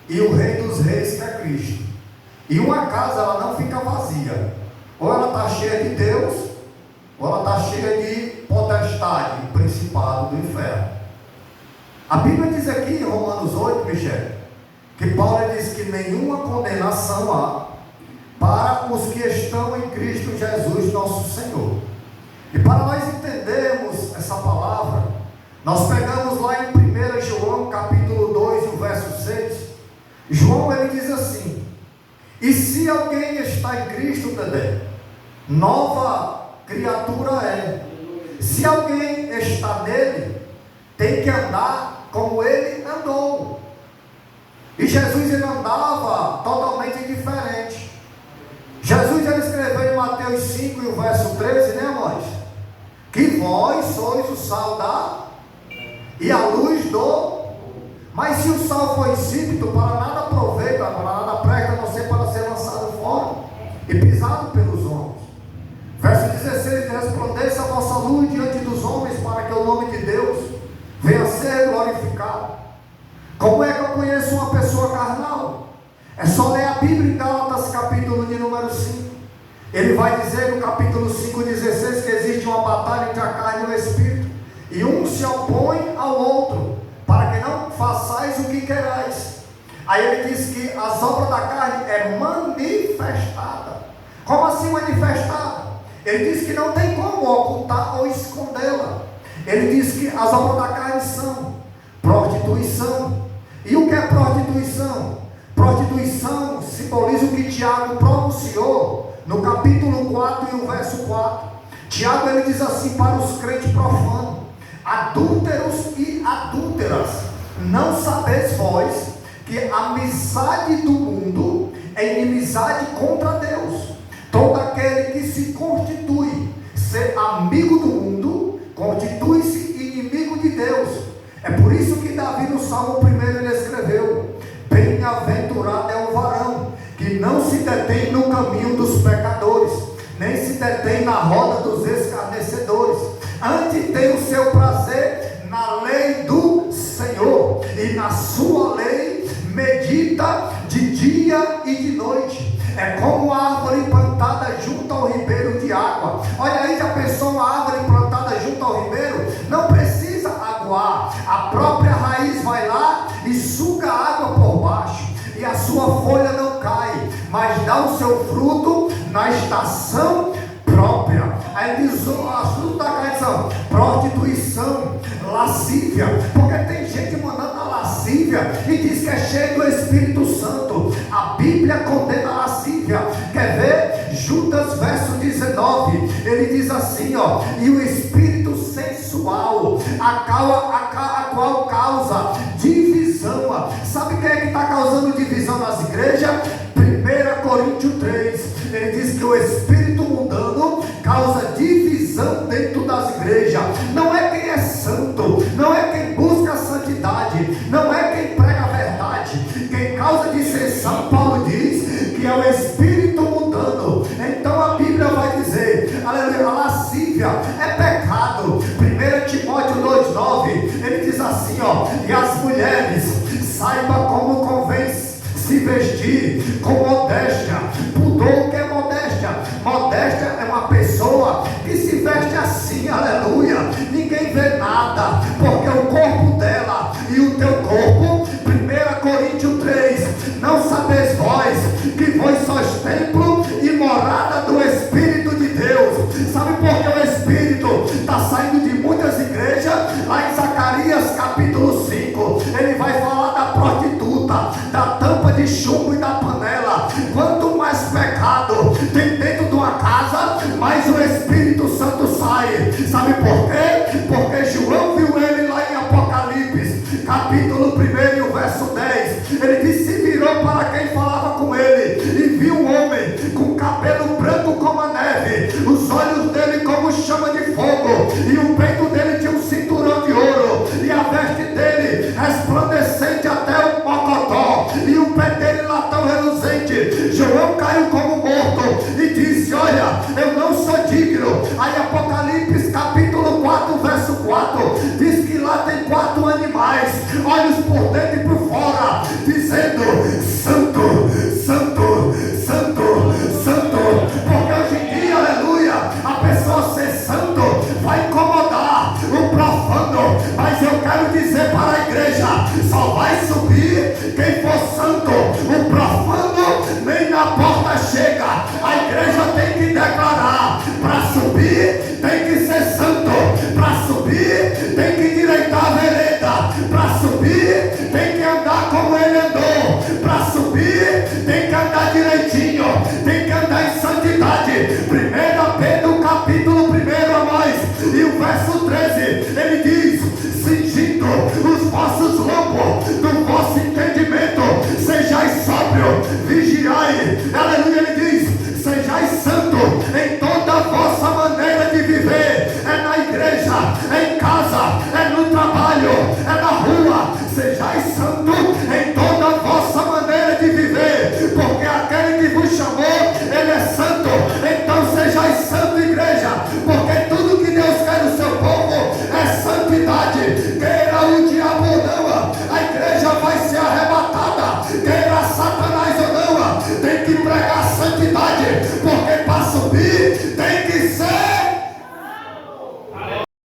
e o Rei dos Reis, que é Cristo. E uma casa, ela não fica vazia. Ou ela está cheia de Deus, ou ela está cheia de potestade, principado do inferno. A Bíblia diz aqui em Romanos 8, Michel, que Paulo diz que nenhuma condenação há para os que estão em Cristo Jesus, nosso Senhor. E para nós entendermos essa palavra, nós pegamos lá em 1 João capítulo 2, o verso 6. João, ele diz assim: e se alguém está em Cristo, Dedé, nova criatura é. Se alguém está nele, tem que andar como ele andou. E Jesus, ele andava totalmente diferente. Jesus, ele escreveu em Mateus 5 e o verso 13, né, irmãos? Que vós sois o sal da e a luz do. Mas se o sal for insípido, para nada aproveita, para nada presta, a não ser para ser lançado fora e pisado pelos homens. Verso 16: resplandeça a vossa luz diante dos homens, para que o nome de Deus venha a ser glorificado. Como é que eu conheço uma pessoa carnal? É só ler a Bíblia em Gálatas capítulo de número 5. Ele vai dizer no capítulo 5:16 que existe uma batalha entre a carne e o Espírito, e um se opõe ao outro, para que não façais o que querais. Aí ele diz que as obras da carne é manifestada. Como assim manifestada? Ele diz que não tem como ocultar ou escondê-la. Ele diz que as obras da carne são prostituição. E o que é prostituição? Prostituição simboliza o que Tiago pronunciou no capítulo 4 e o verso 4. Tiago, ele diz assim para os crentes profanos: adúlteros e adúlteras, não sabeis vós que a amizade do mundo é inimizade contra Deus? Todo aquele que se constitui ser amigo do mundo, constitui-se inimigo de Deus. É por isso que Davi, no Salmo 1, ele escreveu: bem-aventurado é o varão que não se detém no caminho dos pecadores, nem se detém na roda dos escarnecedores. Antes tem o seu prazer na lei do Senhor, e na sua lei medita de dia e de noite. É como a árvore plantada junto ao ribeiro de água. Olha aí, já pensou uma árvore plantada junto ao ribeiro? Não precisa aguar, a própria raiz vai lá e suga a água por baixo, e a sua folha não cai, mas dá o seu fruto na estação própria. Aí diz o assunto da canção: prostituição, lascívia, porque tem gente mandando a lascívia e diz que é cheio do Espírito Santo. A Bíblia condena a lascívia. Quer ver? Judas verso 19, ele diz assim, ó: e o espírito sensual, a qual causa divisão. Sabe quem é que está causando divisão nas igrejas? 1 Coríntios 3, ele diz que o espírito mundano causa divisão dentro das igrejas. Não é quem é santo, não é quem busca a santidade, não é quem prega a verdade. Quem causa dissensão, Paulo diz que é o espírito mundano. Então a Bíblia vai dizer, aleluia, a lascívia é pecado. 1 Timóteo 2,9, ele diz assim, ó: e as mulheres, saiba como convém se vestir com modéstia. Pudor, o que é modéstia? Modéstia é uma pessoa que se veste assim, aleluia, ninguém vê nada, porque o corpo dela e o teu corpo. 1 Coríntios 3, não sabeis vós que vós sois templo e morada do Espírito de Deus? Sabe por que o Espírito está saindo de muitas igrejas? Lá em Zacarias capítulo 5, ele vai falar da prostituta, da tampa de chumbo e da panela. Quanto mais pecado tem dentro de uma casa, mais o Espírito Santo sai. Sabe por quê? Porque João viu ele lá em Apocalipse capítulo 1 e o verso 10. Ele disse, se virou para quem falava com ele e viu um homem com cabelo branco como a neve, os olhos dele como chama de fogo, e o peito dele tinha um cinturão de ouro, e a veste dele resplandecente até o mocotó, e o pé dele latão reluzente. João caiu como morto e disse, olha, eu não sou digno. Aí Apocalipse capítulo 4 verso 4 diz que lá tem 4 animais, olhos por dentro e por fora, só vai subir quem for santo. O profano nem na porta chega. A igreja tem que declarar: para subir tem que ser santo, para subir tem que direitar a vereda, para subir tem que andar como ele andou, para subir tem que andar direitinho, tem que andar em santidade. 1 Pedro capítulo 1 a mais, e o verso 3